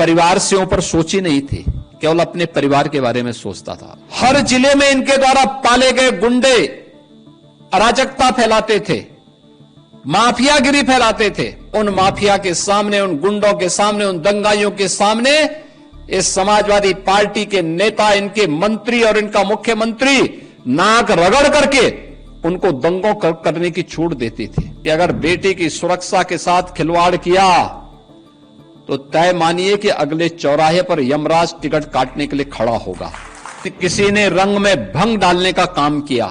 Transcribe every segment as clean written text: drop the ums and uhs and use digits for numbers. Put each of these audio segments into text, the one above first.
परिवार से ऊपर सोची नहीं थी, केवल अपने परिवार के बारे में सोचता था। हर जिले में इनके द्वारा पाले गए गुंडे अराजकता फैलाते थे, माफियागिरी फैलाते थे। उन माफिया के सामने, उन गुंडों के सामने, उन दंगाइयों के सामने इस समाजवादी पार्टी के नेता, इनके मंत्री और इनका मुख्यमंत्री नाक रगड़ करके उनको दंगों करने की छूट देती थी कि अगर बेटी की सुरक्षा के साथ खिलवाड़ किया तो तय मानिए कि अगले चौराहे पर यमराज टिकट काटने के लिए खड़ा होगा। किसी ने रंग में भंग डालने का काम किया,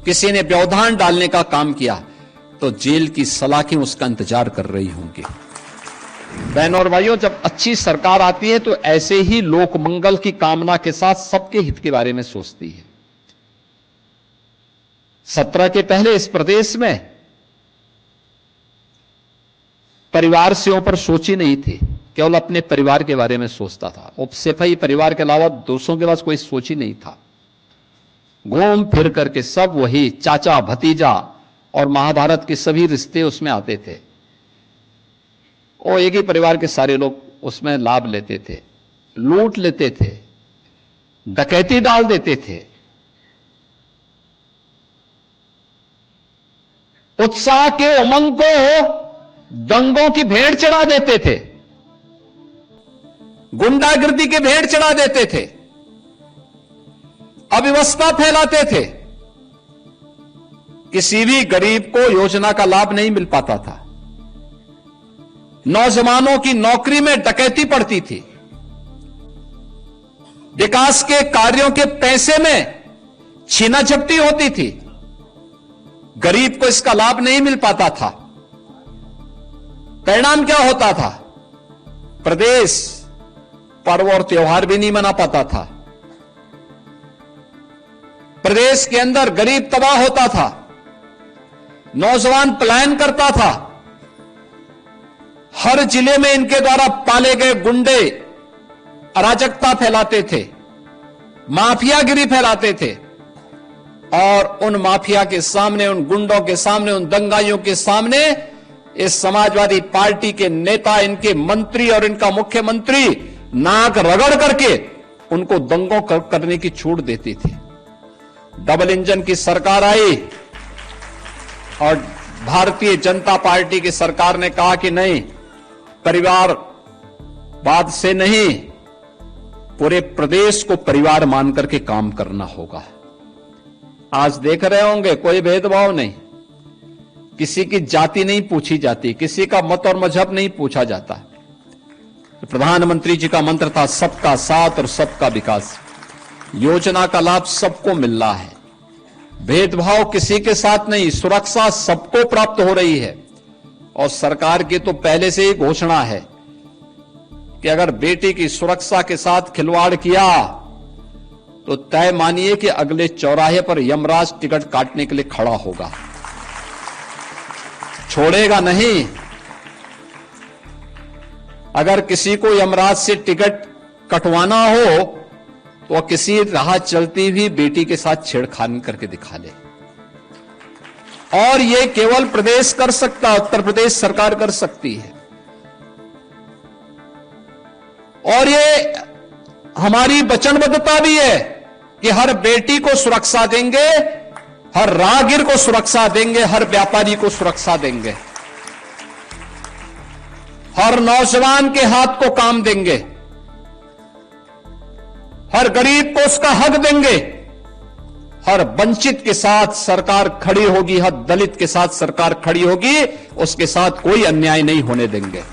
किसी ने व्यवधान डालने का काम किया, तो जेल की सलाखें उसका इंतजार कर रही होंगी। बहनों और भाइयों, जब अच्छी सरकार आती है तो ऐसे ही लोक मंगल की कामना के साथ सबके हित के बारे में सोचती है। 17 के पहले इस प्रदेश में परिवार से ऊपर सोची नहीं थी, केवल अपने परिवार के बारे में सोचता था। सिर्फ ही परिवार के अलावा दूसरों के पास कोई सोच ही नहीं था। घूम फिर करके सब वही चाचा भतीजा और महाभारत के सभी रिश्ते उसमें आते थे। और एक ही परिवार के सारे लोग उसमें लाभ लेते थे, लूट लेते थे, डकैती डाल देते थे। उत्साह के उमंग को दंगों की भेंट चढ़ा देते थे, गुंडागर्दी के भेंट चढ़ा देते थे, अव्यवस्था फैलाते थे। किसी भी गरीब को योजना का लाभ नहीं मिल पाता था। नौजवानों की नौकरी में डकैती पड़ती थी। विकास के कार्यों के पैसे में छीना झपटी होती थी। गरीब को इसका लाभ नहीं मिल पाता था। परिणाम क्या होता था? प्रदेश पर्व और त्योहार भी नहीं मना पाता था। प्रदेश के अंदर गरीब तबाह होता था, नौजवान पलायन करता था। हर जिले में इनके द्वारा पाले गए गुंडे अराजकता फैलाते थे, माफियागिरी फैलाते थे। और उन माफिया के सामने, उन गुंडों के सामने, उन दंगाइयों के सामने इस समाजवादी पार्टी के नेता, इनके मंत्री और इनका मुख्यमंत्री नाक रगड़ करके उनको दंगों करने की छूट देती थी। डबल इंजन की सरकार आई और भारतीय जनता पार्टी की सरकार ने कहा कि नहीं, परिवारवाद से नहीं, पूरे प्रदेश को परिवार मान करके काम करना होगा। आज देख रहे होंगे कोई भेदभाव नहीं, किसी की जाति नहीं पूछी जाती, किसी का मत और मजहब नहीं पूछा जाता। तो प्रधानमंत्री जी का मंत्र था सबका साथ और सबका विकास। योजना का लाभ सबको मिल रहा है, भेदभाव किसी के साथ नहीं, सुरक्षा सबको प्राप्त हो रही है। और सरकार की तो पहले से ही घोषणा है कि अगर बेटी की सुरक्षा के साथ खिलवाड़ किया तो तय मानिए कि अगले चौराहे पर यमराज टिकट काटने के लिए खड़ा होगा, छोड़ेगा नहीं। अगर किसी को यमराज से टिकट कटवाना हो तो किसी राह चलती हुई बेटी के साथ छेड़खानी करके दिखा ले। और यह केवल प्रदेश कर सकता, उत्तर प्रदेश सरकार कर सकती है। और ये हमारी वचनबद्धता भी है कि हर बेटी को सुरक्षा देंगे, हर राहगीर को सुरक्षा देंगे, हर व्यापारी को सुरक्षा देंगे, हर नौजवान के हाथ को काम देंगे, हर गरीब को उसका हक देंगे, हर वंचित के साथ सरकार खड़ी होगी, हर दलित के साथ सरकार खड़ी होगी, उसके साथ कोई अन्याय नहीं होने देंगे।